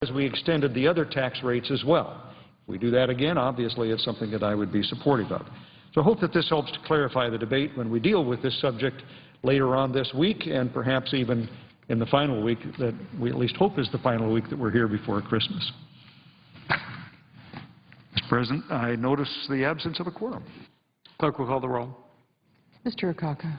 as we extended the other tax rates as well. If we do that again, obviously it's something that I would be supportive of. So I hope that this helps to clarify the debate when we deal with this subject later on this week and perhaps even in the final week that we at least hope is the final week that we're here before Christmas. Mr. President, I notice the absence of a quorum. Clerk will call the roll. Mr. Akaka.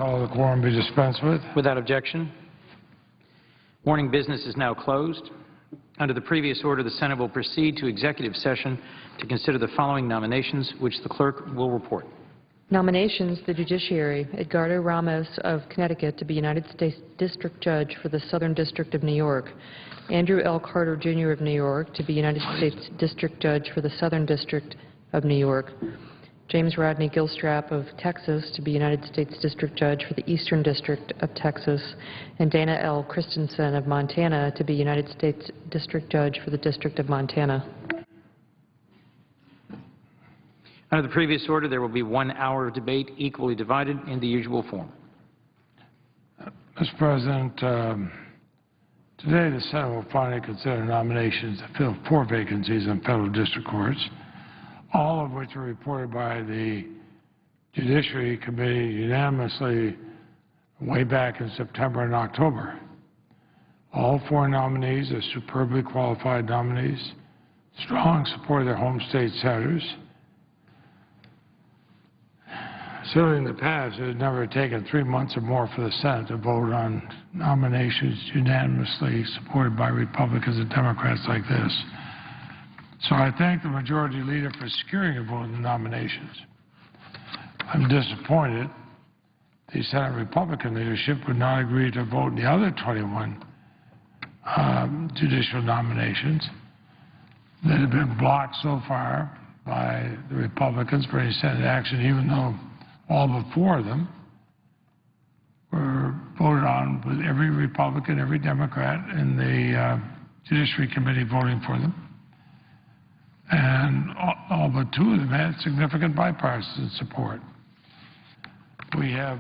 call the quorum be dispensed with. Without objection. Morning business is now closed. Under the previous order, the Senate will proceed to executive session to consider the following nominations, which the clerk will report. Nominations, the judiciary, Edgardo Ramos of Connecticut to be United States District Judge for the Southern District of New York. Andrew L. Carter, Jr. of New York to be United States District Judge for the Southern District of New York. James Rodney Gilstrap of Texas to be United States District Judge for the Eastern District of Texas. And Dana L. Christensen of Montana to be United States District Judge for the District of Montana. Under the previous order, there will be 1 hour of debate equally divided in the usual form. Mr. President, today the Senate will finally consider nominations to fill 4 vacancies on federal district courts, all of which were reported by the Judiciary Committee unanimously way back in September and October. All 4 nominees are superbly qualified nominees, strong support of their home state senators. Certainly in the past, it has never taken 3 months or more for the Senate to vote on nominations unanimously supported by Republicans and Democrats like this. So I thank the Majority Leader for securing a vote in the nominations. I'm disappointed the Senate Republican leadership would not agree to vote in the other 21 judicial nominations that have been blocked so far by the Republicans for any Senate action, even though all but 4 of them were voted on with every Republican, every Democrat in the Judiciary Committee voting for them. And all but 2 of them had significant bipartisan support. We have,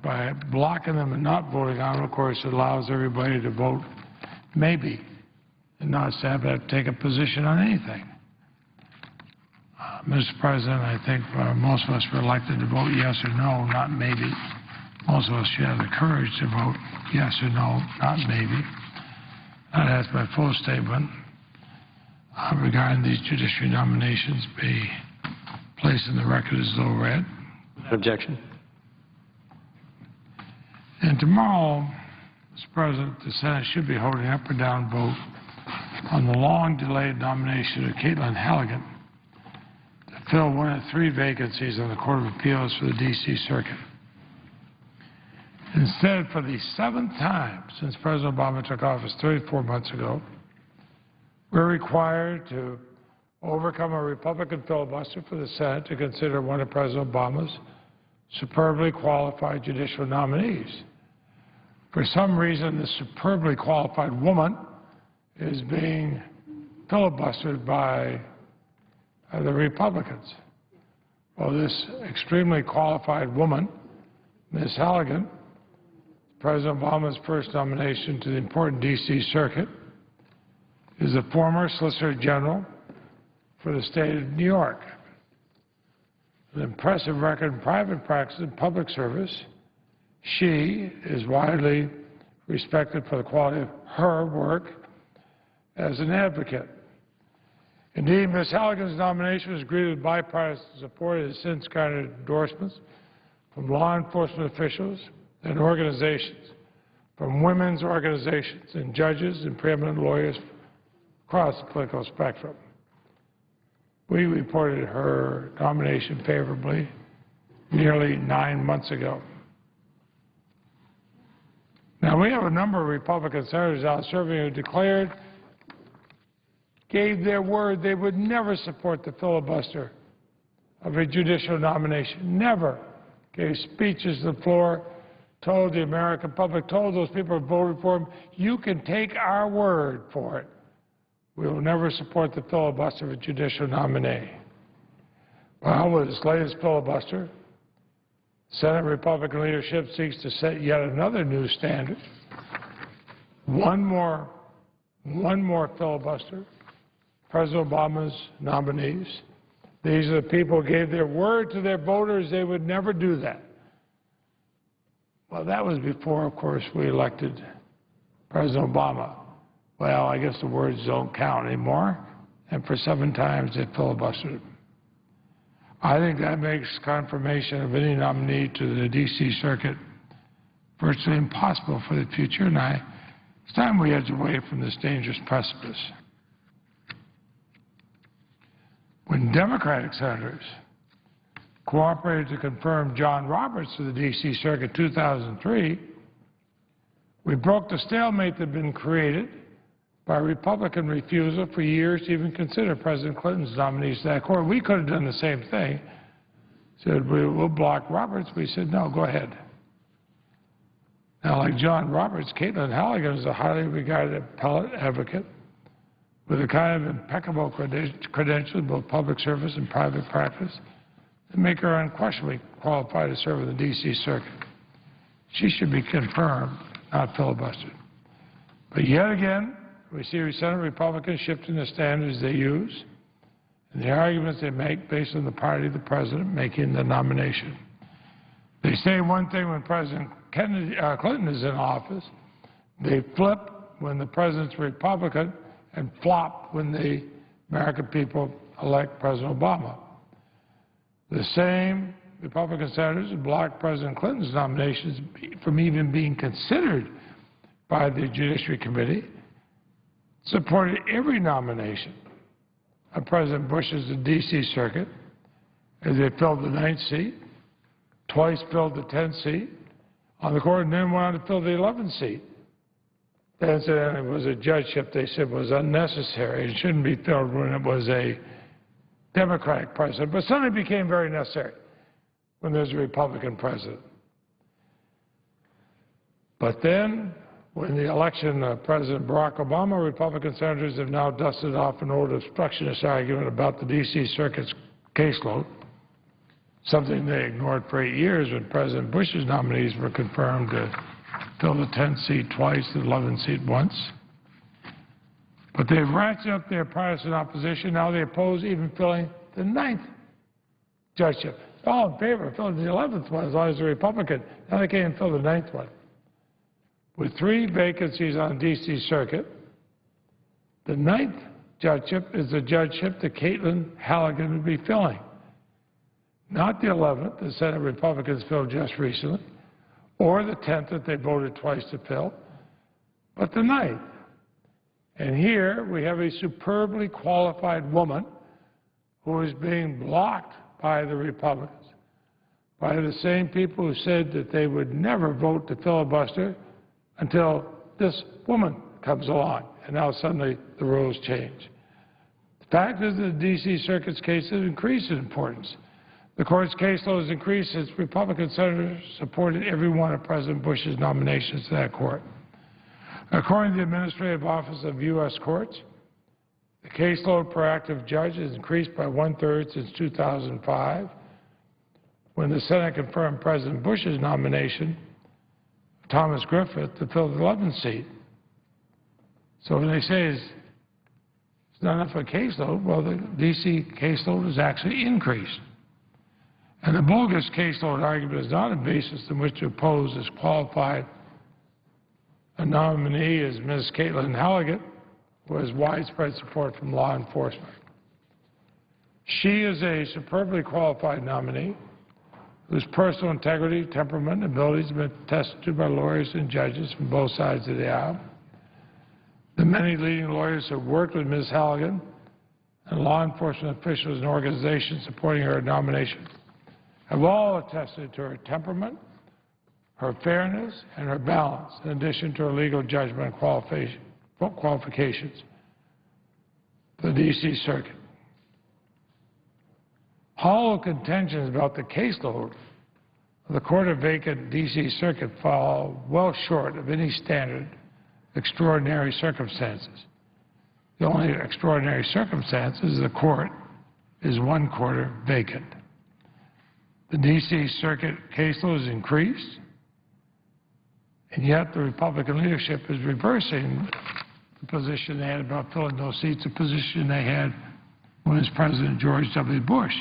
by blocking them and not voting on them, of course, it allows everybody to vote maybe and not have to take a position on anything. Mr. President, I think most of us were elected to vote yes or no, not maybe. Most of us should have the courage to vote yes or no, not maybe. And that's my full statement regarding these judiciary nominations be placed in the record as though read. Without objection. And tomorrow, Mr. President, the Senate should be holding an up or down vote on the long-delayed nomination of Caitlin Halligan to fill one of 3 vacancies on the Court of Appeals for the D.C. Circuit. Instead, for the 7th time since President Obama took office 34 months ago, we're required to overcome a Republican filibuster for the Senate to consider one of President Obama's superbly qualified judicial nominees. For some reason, this superbly qualified woman is being filibustered by the Republicans. Well, this extremely qualified woman, Ms. Halligan, President Obama's first nomination to the important D.C. Circuit, is a former Solicitor General for the state of New York. An impressive record in private practice and public service. She is widely respected for the quality of her work as an advocate. Indeed, Ms. Halligan's nomination was greeted with bipartisan support and has since garnered endorsements from law enforcement officials and organizations, from women's organizations and judges and preeminent lawyers across the political spectrum. We reported her nomination favorably nearly 9 months ago. Now, we have a number of Republican senators out serving who gave their word they would never support the filibuster of a judicial nomination. Never. Gave speeches to the floor, told the American public, told those people who voted for him, you can take our word for it. We will never support the filibuster of a judicial nominee. Well, with this latest filibuster, Senate Republican leadership seeks to set yet another new standard. One more filibuster. President Obama's nominees. These are the people who gave their word to their voters they would never do that. Well, that was before, of course, we elected President Obama. Well, I guess the words don't count anymore, and for 7 times they filibustered him. I think that makes confirmation of any nominee to the D.C. Circuit virtually impossible for the future, and it's time we edge away from this dangerous precipice. When Democratic senators cooperated to confirm John Roberts to the D.C. Circuit in 2003, we broke the stalemate that had been created by Republican refusal for years to even consider President Clinton's nominees to that court. We could have done the same thing. Said, we'll block Roberts. We said, no, go ahead. Now, like John Roberts, Caitlin Halligan is a highly regarded appellate advocate with a kind of impeccable credentials, both public service and private practice, that make her unquestionably qualified to serve in the D.C. Circuit. She should be confirmed, not filibustered. But yet again, we see Senate Republicans shifting the standards they use and the arguments they make based on the party of the president making the nomination. They say one thing when President Clinton is in office, they flip when the president's Republican, and flop when the American people elect President Obama. The same Republican senators who blocked President Clinton's nominations from even being considered by the Judiciary Committee supported every nomination of President Bush's D.C. Circuit as they filled the 9th seat, twice filled the 10th seat on the court, and then went on to fill the 11th seat. That incidentally was a judgeship they said was unnecessary and shouldn't be filled when it was a Democratic president, but suddenly became very necessary when there's a Republican president. But then, when the election of President Barack Obama, Republican senators have now dusted off an old obstructionist argument about the D.C. Circuit's caseload, something they ignored for 8 years when President Bush's nominees were confirmed to fill the 10th seat twice, the 11th seat once. But they've ratcheted up their partisan opposition. Now they oppose even filling the 9th judgeship. All in favor of filling the 11th one as long as they're Republican. Now they can't even fill the 9th one. With 3 vacancies on the D.C. Circuit, the 9th judgeship is the judgeship that Caitlin Halligan would be filling. Not the 11th, the Senate Republicans filled just recently, or the 10th that they voted twice to fill, but the 9th. And here we have a superbly qualified woman who is being blocked by the Republicans, by the same people who said that they would never vote to filibuster until this woman comes along, and now suddenly the rules change. The fact is that the D.C. Circuit's case has increased in importance. The court's caseload has increased since Republican senators supported every one of President Bush's nominations to that court. According to the Administrative Office of U.S. Courts, the caseload per active judge has increased by 1/3 since 2005, when the Senate confirmed President Bush's nomination of Thomas Griffith to fill the 11th seat. So when they say it's not enough of a caseload, well, the D.C. caseload has actually increased. And the bogus caseload argument is not a basis in which to oppose as qualified a nominee as Ms. Caitlin Halligan, who has widespread support from law enforcement. She is a superbly qualified nominee whose personal integrity, temperament, and abilities have been attested to by lawyers and judges from both sides of the aisle. The many leading lawyers who have worked with Ms. Halligan and law enforcement officials and organizations supporting her nomination have all attested to her temperament, her fairness, and her balance, in addition to her legal judgment and qualifications for the D.C. Circuit. Hollow contentions about the caseload of the quarter-vacant D.C. Circuit fall well short of any standard extraordinary circumstances. The only extraordinary circumstance is the court is 1/4 vacant. The D.C. Circuit caseload has increased, and yet the Republican leadership is reversing the position they had about filling those seats, a position they had when it was President George W. Bush.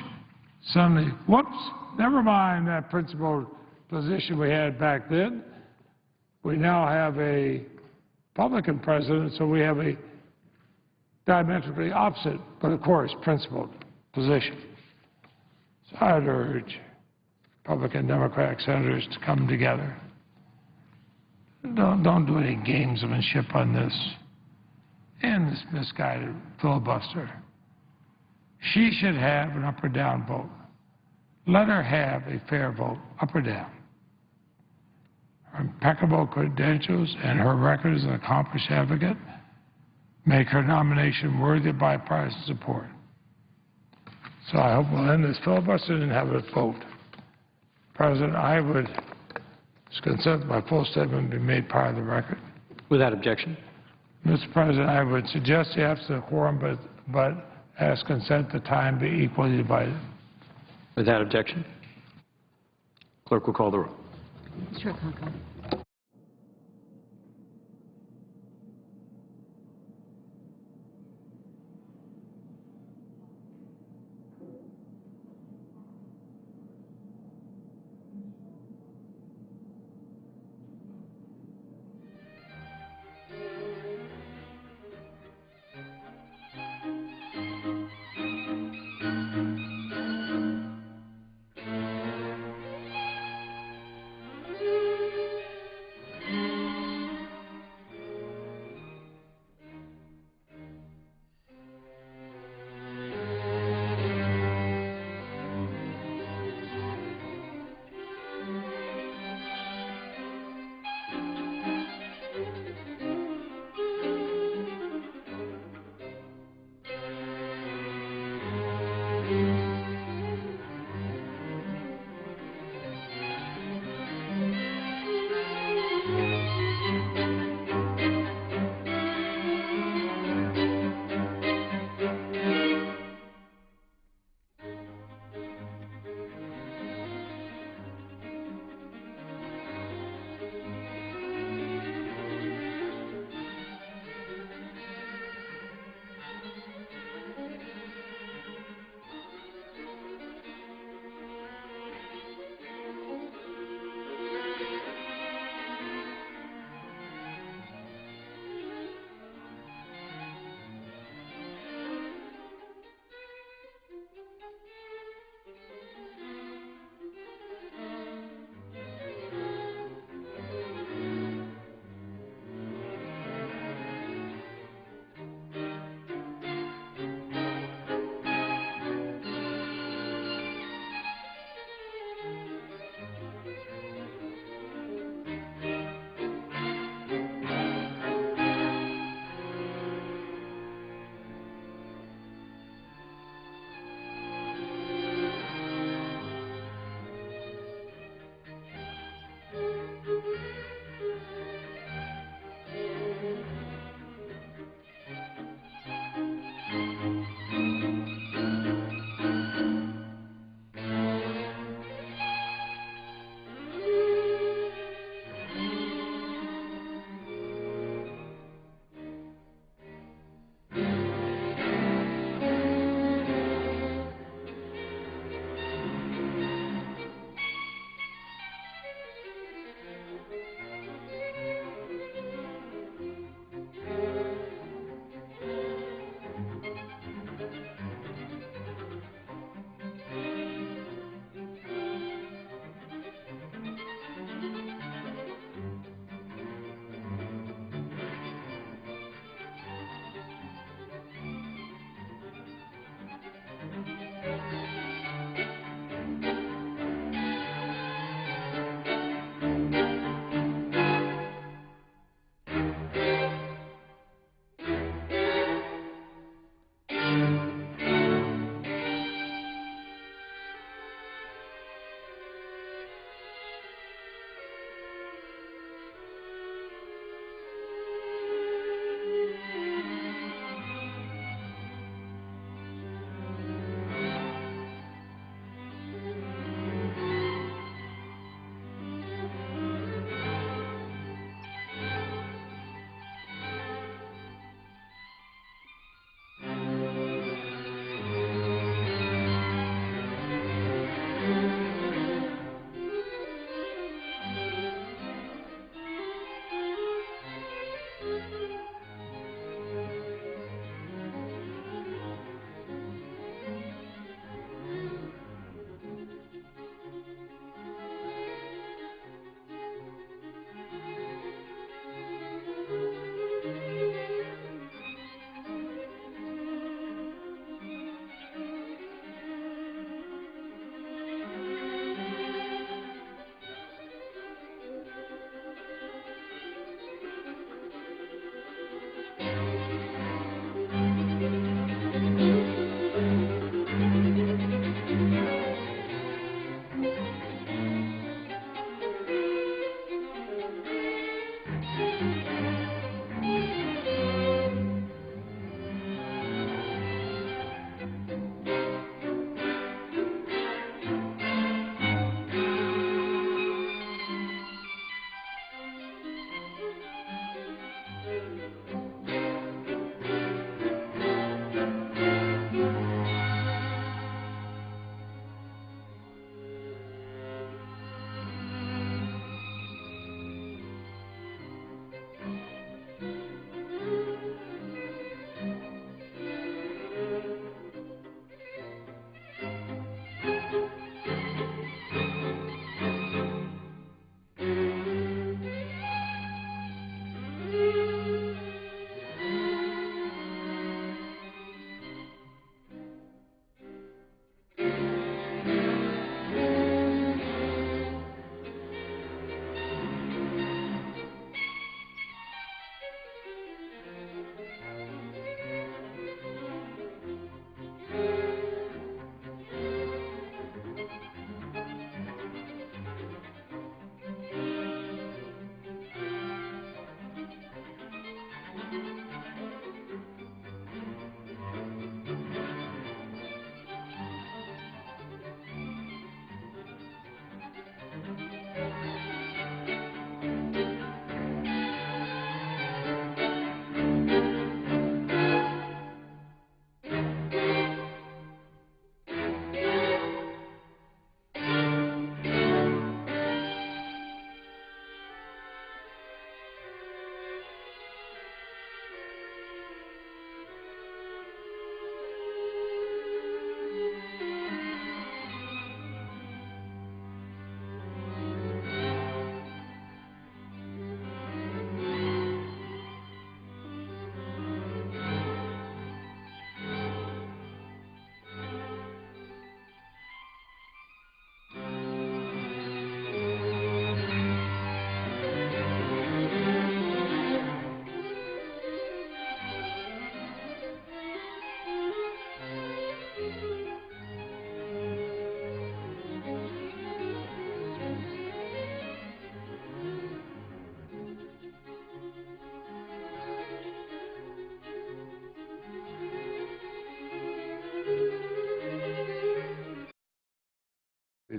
Suddenly, whoops, never mind that principled position we had back then. We now have a Republican president, so we have a diametrically opposite, but of course, principled position. So I'd urge Republican and Democratic senators to come together don't do any gamesmanship on this and this misguided filibuster. She should have an up or down vote. Let her have a fair vote, up or down. Her impeccable credentials and her record as an accomplished advocate make her nomination worthy of bipartisan support. So I hope we'll end this filibuster and have a vote. President, I would consent my full statement be made part of the record. Without objection. Mr. President, I would suggest the absence of quorum, but ask consent the time be equally divided. Without objection. Clerk will call the roll. Mr. O'Connell.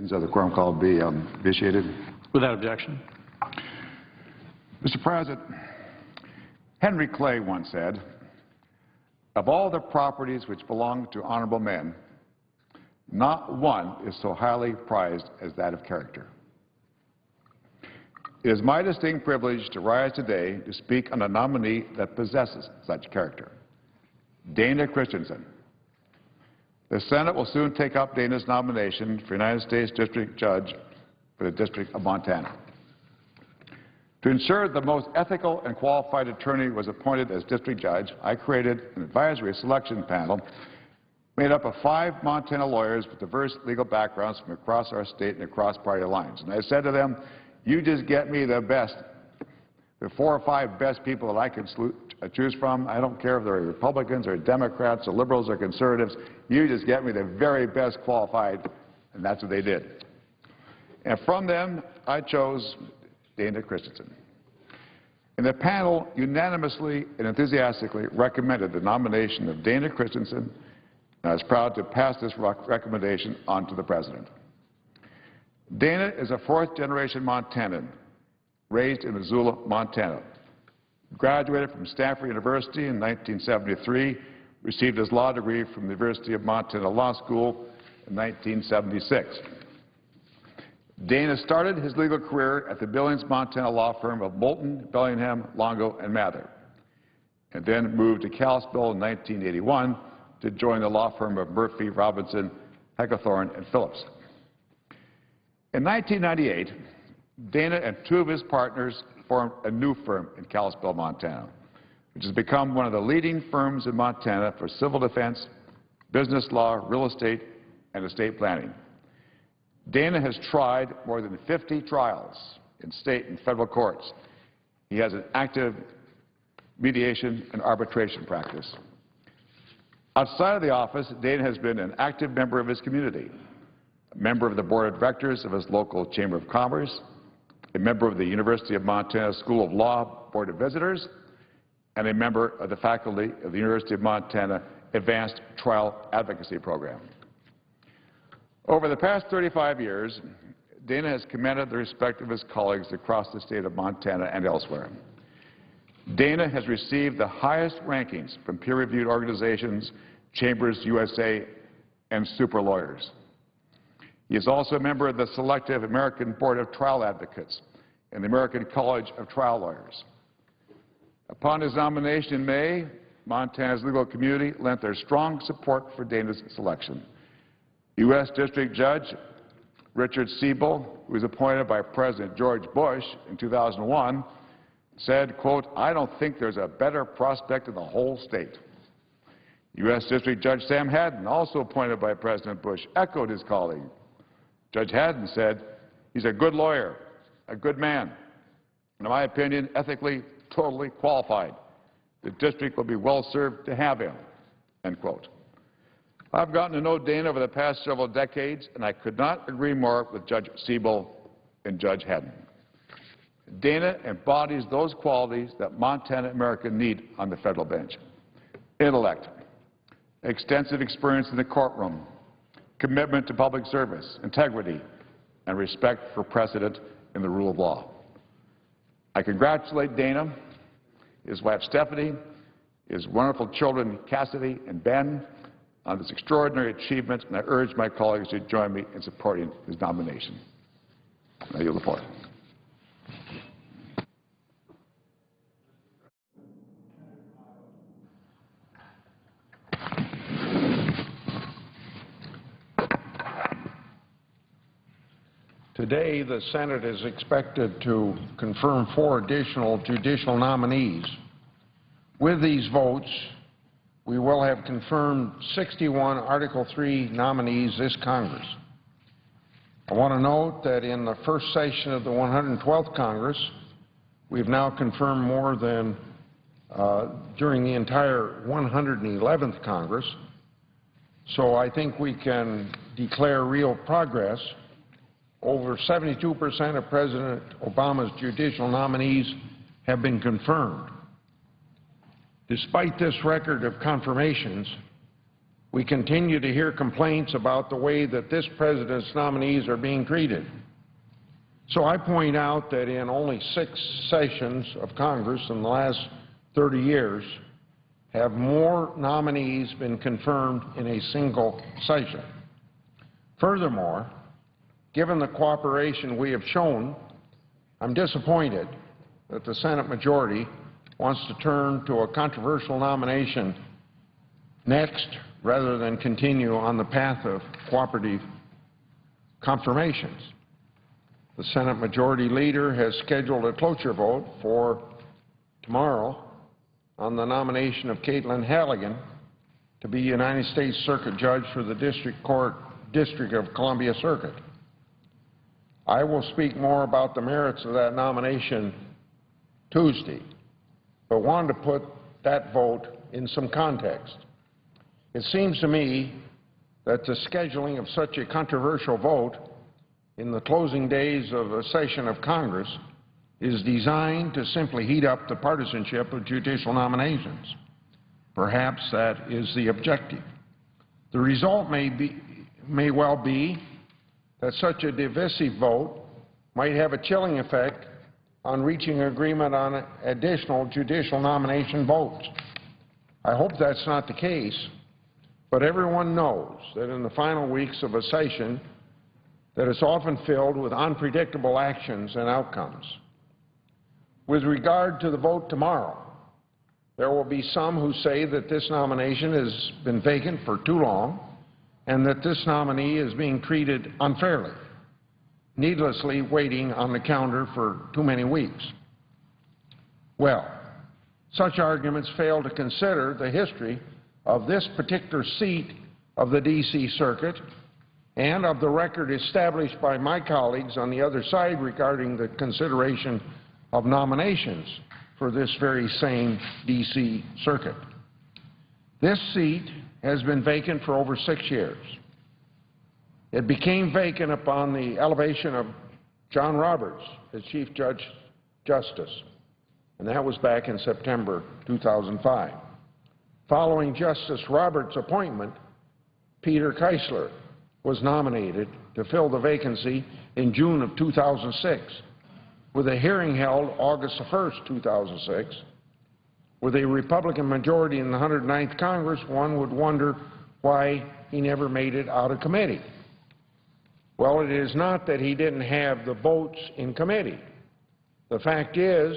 Is that the quorum call be vitiated? Without objection. Mr. President, Henry Clay once said, "Of all the properties which belong to honorable men, not one is so highly prized as that of character." It is my distinct privilege to rise today to speak on a nominee that possesses such character, Dana Christensen. The Senate will soon take up Dana's nomination for United States District Judge for the District of Montana. To ensure the most ethical and qualified attorney was appointed as district judge, I created an advisory selection panel made up of 5 Montana lawyers with diverse legal backgrounds from across our state and across party lines. And I said to them, you just get me the best, the 4 or 5 best people that I can choose from. I don't care if they're Republicans or Democrats or liberals or conservatives. You just get me the very best qualified, and that's what they did. And from them, I chose Dana Christensen. And the panel unanimously and enthusiastically recommended the nomination of Dana Christensen, and I was proud to pass this recommendation on to the President. Dana is a 4th-generation Montanan, raised in Missoula, Montana. Graduated from Stanford University in 1973, received his law degree from the University of Montana Law School in 1976. Dana started his legal career at the Billings, Montana law firm of Moulton, Bellingham, Longo, and Mather, and then moved to Kalispell in 1981 to join the law firm of Murphy, Robinson, Heckathorn, and Phillips. In 1998, Dana and 2 of his partners formed a new firm in Kalispell, Montana, which has become one of the leading firms in Montana for civil defense, business law, real estate, and estate planning. Dana has tried more than 50 trials in state and federal courts. He has an active mediation and arbitration practice. Outside of the office, Dana has been an active member of his community, a member of the board of directors of his local Chamber of Commerce, a member of the University of Montana School of Law Board of Visitors, and a member of the faculty of the University of Montana Advanced Trial Advocacy Program. Over the past 35 years, Dana has commanded the respect of his colleagues across the state of Montana and elsewhere. Dana has received the highest rankings from peer-reviewed organizations, Chambers USA, and super lawyers. He is also a member of the selective American Board of Trial Advocates and the American College of Trial Lawyers. Upon his nomination in May, Montana's legal community lent their strong support for Dana's selection. U.S. District Judge Richard Siebel, who was appointed by President George Bush in 2001, said, quote, "I don't think there's a better prospect in the whole state." U.S. District Judge Sam Haddon, also appointed by President Bush, echoed his colleague. Judge Haddon said, "He's a good lawyer, a good man, and in my opinion, ethically totally qualified. The district will be well served to have him," end quote. I've gotten to know Dana over the past several decades, and I could not agree more with Judge Siebel and Judge Haddon. Dana embodies those qualities that Montana Americans need on the federal bench: intellect, extensive experience in the courtroom, commitment to public service, integrity, and respect for precedent and the rule of law. I congratulate Dana, his wife Stephanie, his wonderful children Cassidy and Ben on this extraordinary achievement, and I urge my colleagues to join me in supporting his nomination. I yield the floor. Today, the Senate is expected to confirm 4 additional judicial nominees. With these votes, we will have confirmed 61 Article III nominees this Congress. I want to note that in the first session of the 112th Congress, we've now confirmed more than during the entire 111th Congress. So I think we can declare real progress. Over 72% of President Obama's judicial nominees have been confirmed. Despite this record of confirmations, we continue to hear complaints about the way that this president's nominees are being treated. So I point out that in only 6 sessions of Congress in the last 30 years have more nominees been confirmed in a single session. Furthermore, given the cooperation we have shown, I'm disappointed that the Senate majority wants to turn to a controversial nomination next rather than continue on the path of cooperative confirmations. The Senate Majority Leader has scheduled a cloture vote for tomorrow on the nomination of Caitlin Halligan to be United States Circuit Judge for the District of Columbia Circuit. I will speak more about the merits of that nomination Tuesday, but wanted to put that vote in some context. It seems to me that the scheduling of such a controversial vote in the closing days of a session of Congress is designed to simply heat up the partisanship of judicial nominations. Perhaps that is the objective. The result may well be that such a divisive vote might have a chilling effect on reaching agreement on additional judicial nomination votes. I hope that's not the case, but everyone knows that in the final weeks of a session that is often filled with unpredictable actions and outcomes. With regard to the vote tomorrow, there will be some who say that this nomination has been vacant for too long and that this nominee is being treated unfairly, needlessly waiting on the calendar for too many weeks. Well, such arguments fail to consider the history of this particular seat of the D.C. Circuit and of the record established by my colleagues on the other side regarding the consideration of nominations for this very same D.C. Circuit. This seat has been vacant for over 6 years. It became vacant upon the elevation of John Roberts as Chief Justice, and that was back in September 2005. Following Justice Roberts' appointment, Peter Keisler was nominated to fill the vacancy in June of 2006. With a hearing held August 1st, 2006, with a Republican majority in the 109th Congress, one would wonder why he never made it out of committee. Well, it is not that he didn't have the votes in committee. The fact is,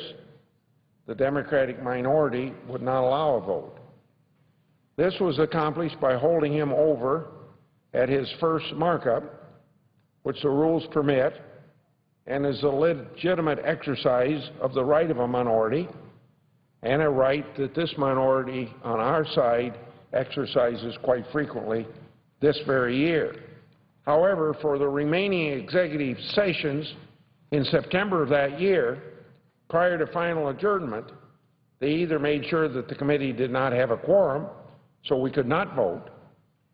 the Democratic minority would not allow a vote. This was accomplished by holding him over at his first markup, which the rules permit, and is a legitimate exercise of the right of a minority, and a right that this minority on our side exercises quite frequently this very year. However, for the remaining executive sessions in September of that year, prior to final adjournment, they either made sure that the committee did not have a quorum, so we could not vote,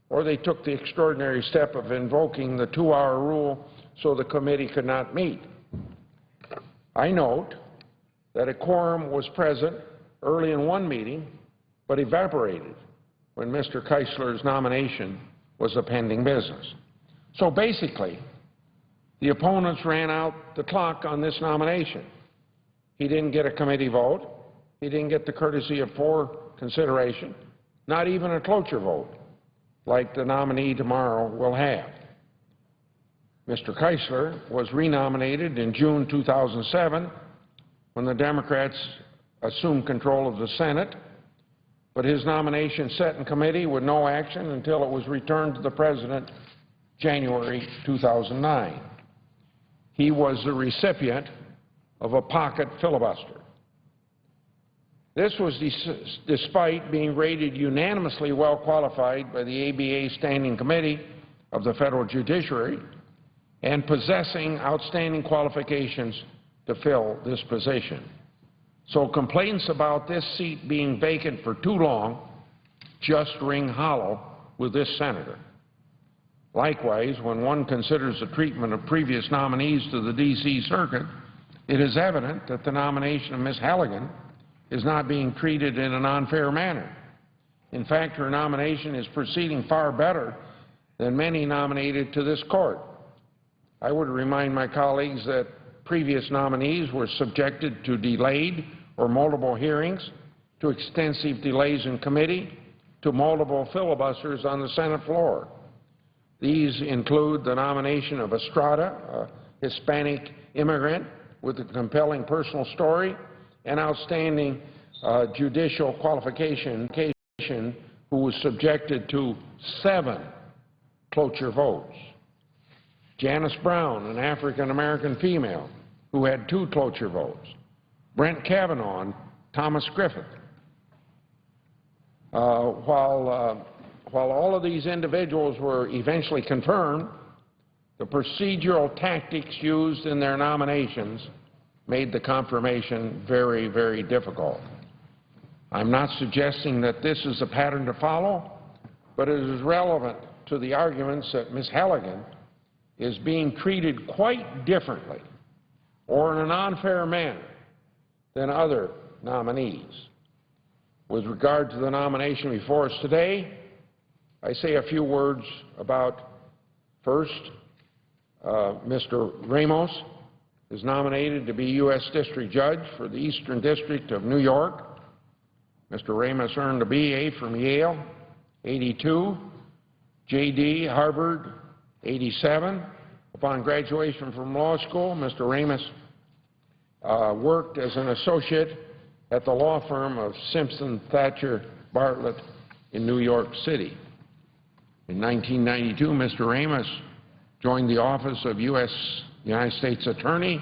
or they took the extraordinary step of invoking the 2-hour rule so the committee could not meet. I note that a quorum was present early in one meeting, but evaporated when Mr. Keisler's nomination was a pending business. So basically, the opponents ran out the clock on this nomination. He didn't get a committee vote. He didn't get the courtesy of floor consideration, not even a cloture vote, like the nominee tomorrow will have. Mr. Keisler was renominated in June 2007 when the Democrats assumed control of the Senate, but his nomination sat in committee with no action until it was returned to the President January 2009. He was the recipient of a pocket filibuster. This was despite being rated unanimously well qualified by the ABA Standing Committee of the Federal Judiciary and possessing outstanding qualifications to fill this position. So complaints about this seat being vacant for too long just ring hollow with this senator. Likewise, when one considers the treatment of previous nominees to the D.C. Circuit, it is evident that the nomination of Ms. Halligan is not being treated in an unfair manner. In fact, her nomination is proceeding far better than many nominated to this court. I would remind my colleagues that previous nominees were subjected to delayed or multiple hearings, to extensive delays in committee, to multiple filibusters on the Senate floor. These include the nomination of Estrada, a Hispanic immigrant with a compelling personal story and outstanding judicial qualification, who was subjected to 7 cloture votes. Janice Brown, an African-American female, who had 2 cloture votes. Brent Kavanaugh and Thomas Griffith. While all of these individuals were eventually confirmed, the procedural tactics used in their nominations made the confirmation very, very difficult. I'm not suggesting that this is a pattern to follow, but it is relevant to the arguments that Ms. Halligan is being treated quite differently or in an unfair manner than other nominees. With regard to the nomination before us today, I say a few words about, first, Mr. Ramos is nominated to be U.S. District Judge for the Eastern District of New York. Mr. Ramos earned a B.A. from Yale, 82, J.D. Harvard, 87. Upon graduation from law school, Mr. Ramos worked as an associate at the law firm of Simpson Thacher Bartlett in New York City. In 1992, Mr. Ramos joined the office of United States Attorney,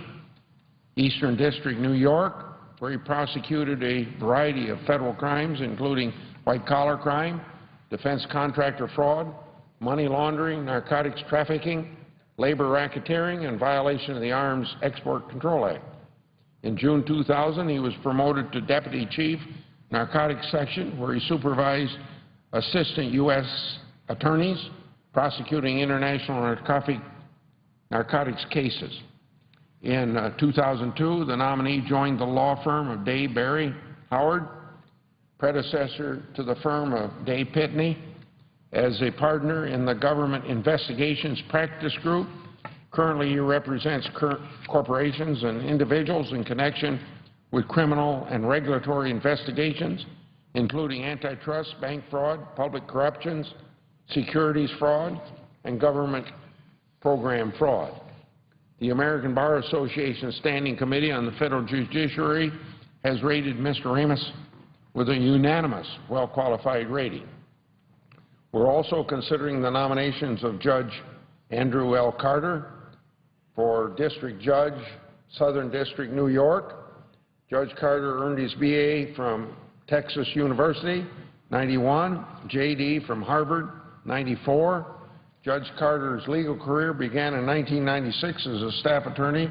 Eastern District, New York, where he prosecuted a variety of federal crimes, including white-collar crime, defense contractor fraud, money laundering, narcotics trafficking, labor racketeering, and violation of the Arms Export Control Act. In June 2000, he was promoted to Deputy Chief, Narcotics Section, where he supervised assistant U.S. attorneys prosecuting international narcotics cases. In 2002, the nominee joined the law firm of Day, Barry, Howard, predecessor to the firm of Day, Pitney, as a partner in the Government Investigations Practice Group. Currently, he represents corporations and individuals in connection with criminal and regulatory investigations, including antitrust, bank fraud, public corruptions, securities fraud, and government program fraud. The American Bar Association Standing Committee on the Federal Judiciary has rated Mr. Ramos with a unanimous, well-qualified rating. We're also considering the nominations of Judge Andrew L. Carter for District Judge, Southern District, New York. Judge Carter earned his B.A. from Texas University, 91, J.D. from Harvard, 94. Judge Carter's legal career began in 1996 as a staff attorney,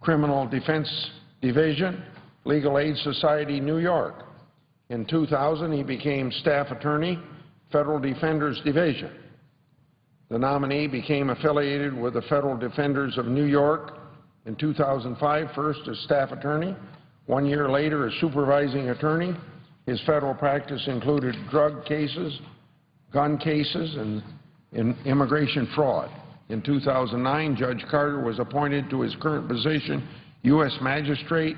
Criminal Defense Division, Legal Aid Society, New York. In 2000, he became staff attorney, Federal Defenders Division. The nominee became affiliated with the Federal Defenders of New York in 2005, first as staff attorney, 1 year later as supervising attorney. His federal practice included drug cases, gun cases, and immigration fraud. In 2009, Judge Carter was appointed to his current position, U.S. Magistrate,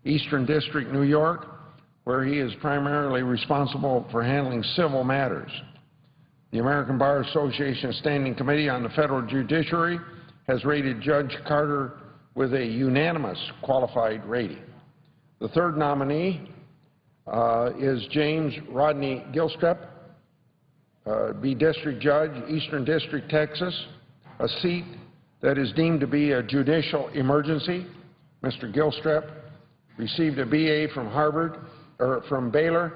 Eastern District, New York, where he is primarily responsible for handling civil matters. The American Bar Association Standing Committee on the Federal Judiciary has rated Judge Carter with a unanimous qualified rating. The third nominee is James Rodney Gilstrap, be District Judge, Eastern District, Texas, a seat that is deemed to be a judicial emergency. Mr. Gilstrap received a B.A. from Baylor,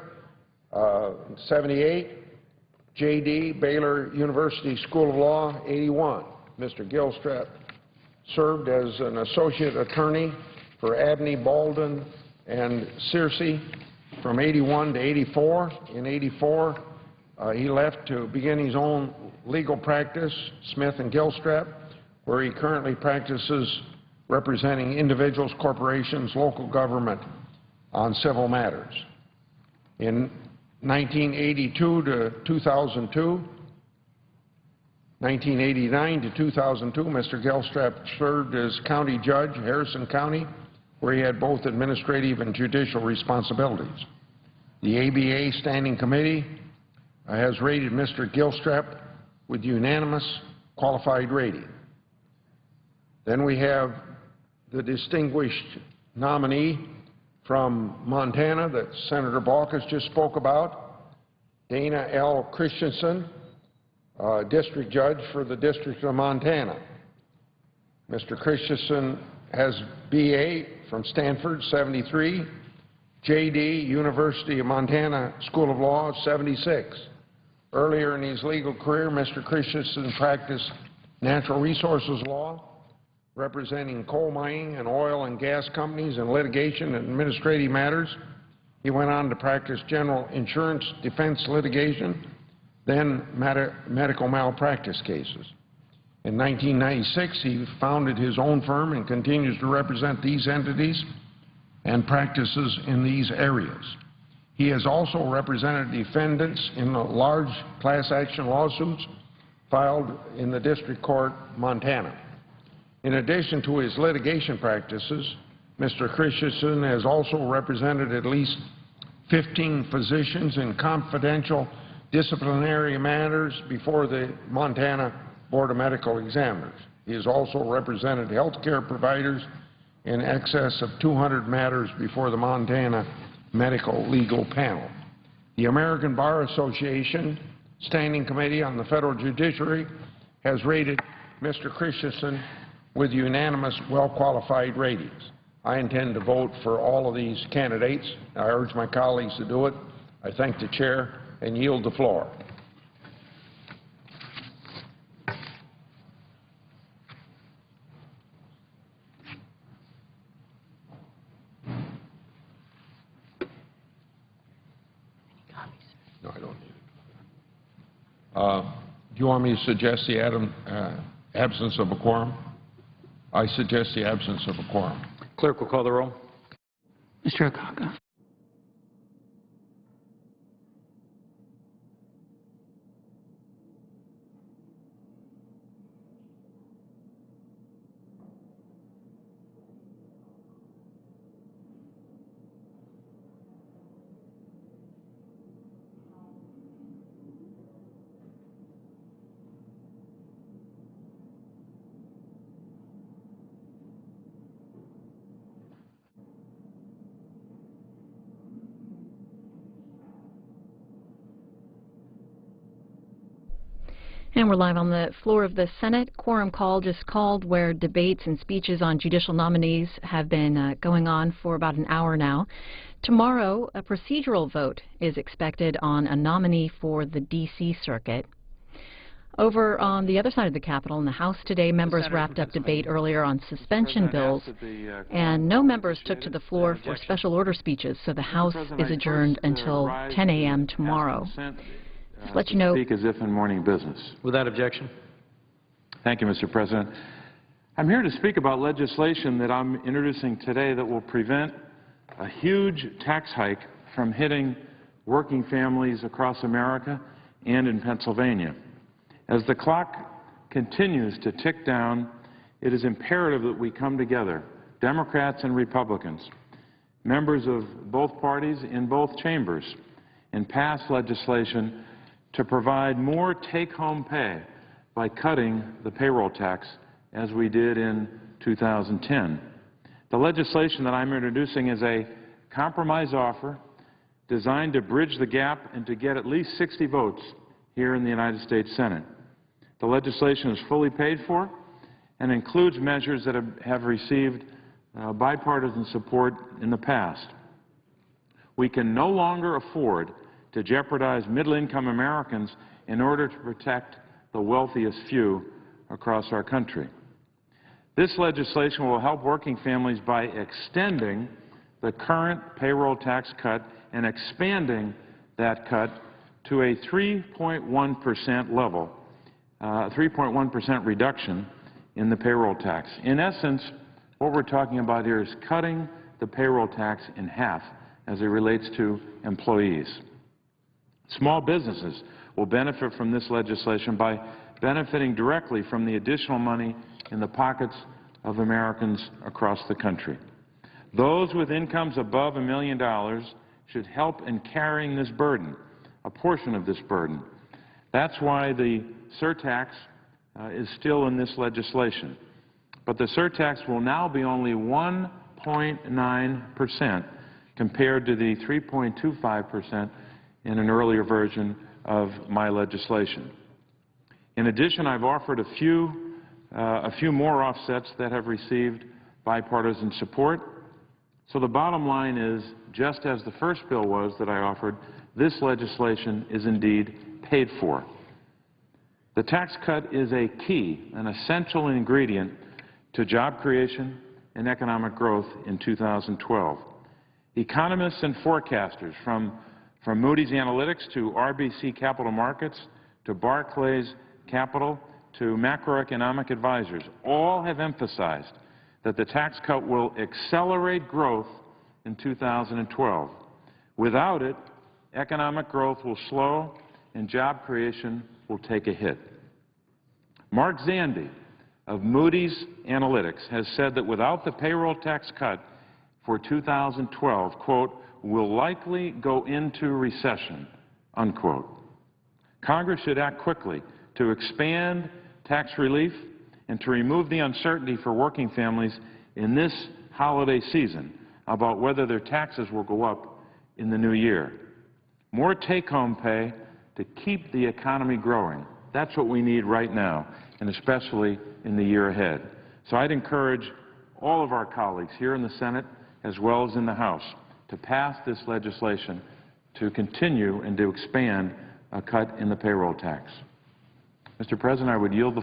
78, J.D. Baylor University School of Law, 81. Mr. Gilstrap served as an associate attorney for Abney, Baldwin, and Searcy from 81 to 84. In 84, he left to begin his own legal practice, Smith & Gilstrap, where he currently practices representing individuals, corporations, local government on civil matters. In 1982 to 2002. 1989 to 2002, Mr. Gilstrap served as county judge, Harrison County, where he had both administrative and judicial responsibilities. The ABA Standing Committee has rated Mr. Gilstrap with unanimous qualified rating. Then we have the distinguished nominee from Montana that Senator Baucus just spoke about, Dana L. Christensen, district judge for the District of Montana. Mr. Christensen has BA from Stanford, 73, JD, University of Montana School of Law, 76. Earlier in his legal career, Mr. Christensen practiced natural resources law, representing coal mining and oil and gas companies in litigation and administrative matters. He went on to practice general insurance defense litigation, then medical malpractice cases. In 1996, he founded his own firm and continues to represent these entities and practices in these areas. He has also represented defendants in the large class action lawsuits filed in the District Court, Montana. In addition to his litigation practices, Mr. Christensen has also represented at least 15 physicians in confidential disciplinary matters before the Montana Board of Medical Examiners. He has also represented health care providers in excess of 200 matters before the Montana Medical Legal Panel. The American Bar Association Standing Committee on the Federal Judiciary has rated Mr. Christensen with unanimous, well-qualified ratings. I intend to vote for all of these candidates. I urge my colleagues to do it. I thank the chair and yield the floor. No, I don't need it. Do you want me to suggest the absence of a quorum? I suggest the absence of a quorum. Clerk will call the roll. Mr. Okaka. And we're live on the floor of the Senate. Quorum call just called, where debates and speeches on judicial nominees have been going on for about an hour now. Tomorrow, a procedural vote is expected on a nominee for the D.C. Circuit. Over on the other side of the Capitol in the House today, members wrapped up debate earlier on suspension bills, and no members took to the floor for special order speeches, so the House is adjourned until 10 a.m. tomorrow. Just let you know. Speak as if in morning business. Without objection. Thank you, Mr. President. I'm here to speak about legislation that I'm introducing today that will prevent a huge tax hike from hitting working families across America and in Pennsylvania. As the clock continues to tick down, it is imperative that we come together, Democrats and Republicans, members of both parties in both chambers, and pass legislation to provide more take-home pay by cutting the payroll tax as we did in 2010. The legislation that I'm introducing is a compromise offer designed to bridge the gap and to get at least 60 votes here in the United States Senate. The legislation is fully paid for and includes measures that have received bipartisan support in the past. We can no longer afford to jeopardize middle-income Americans in order to protect the wealthiest few across our country. This legislation will help working families by extending the current payroll tax cut and expanding that cut to a 3.1% level, 3.1% reduction in the payroll tax. In essence, what we're talking about here is cutting the payroll tax in half as it relates to employees. Small businesses will benefit from this legislation by benefiting directly from the additional money in the pockets of Americans across the country. Those with incomes above $1 million should help in carrying this burden, a portion of this burden. That's why the surtax is still in this legislation. But the surtax will now be only 1.9% compared to the 3.25% in an earlier version of my legislation. In addition, I've offered a few more offsets that have received bipartisan support. So the bottom line is, just as the first bill was that I offered, this legislation is indeed paid for. The tax cut is a key, an essential ingredient to job creation and economic growth in 2012. Economists and forecasters from Moody's Analytics to RBC Capital Markets to Barclays Capital to macroeconomic advisors all have emphasized that the tax cut will accelerate growth in 2012. Without it, economic growth will slow and job creation will take a hit. Mark Zandi of Moody's Analytics has said that without the payroll tax cut for 2012, quote, will likely go into recession, unquote. Congress should act quickly to expand tax relief and to remove the uncertainty for working families in this holiday season about whether their taxes will go up in the new year. More take-home pay to keep the economy growing. That's what we need right now, and especially in the year ahead. So I'd encourage all of our colleagues here in the Senate as well as in the House to pass this legislation to continue and to expand a cut in the payroll tax. Mr. President, I would yield the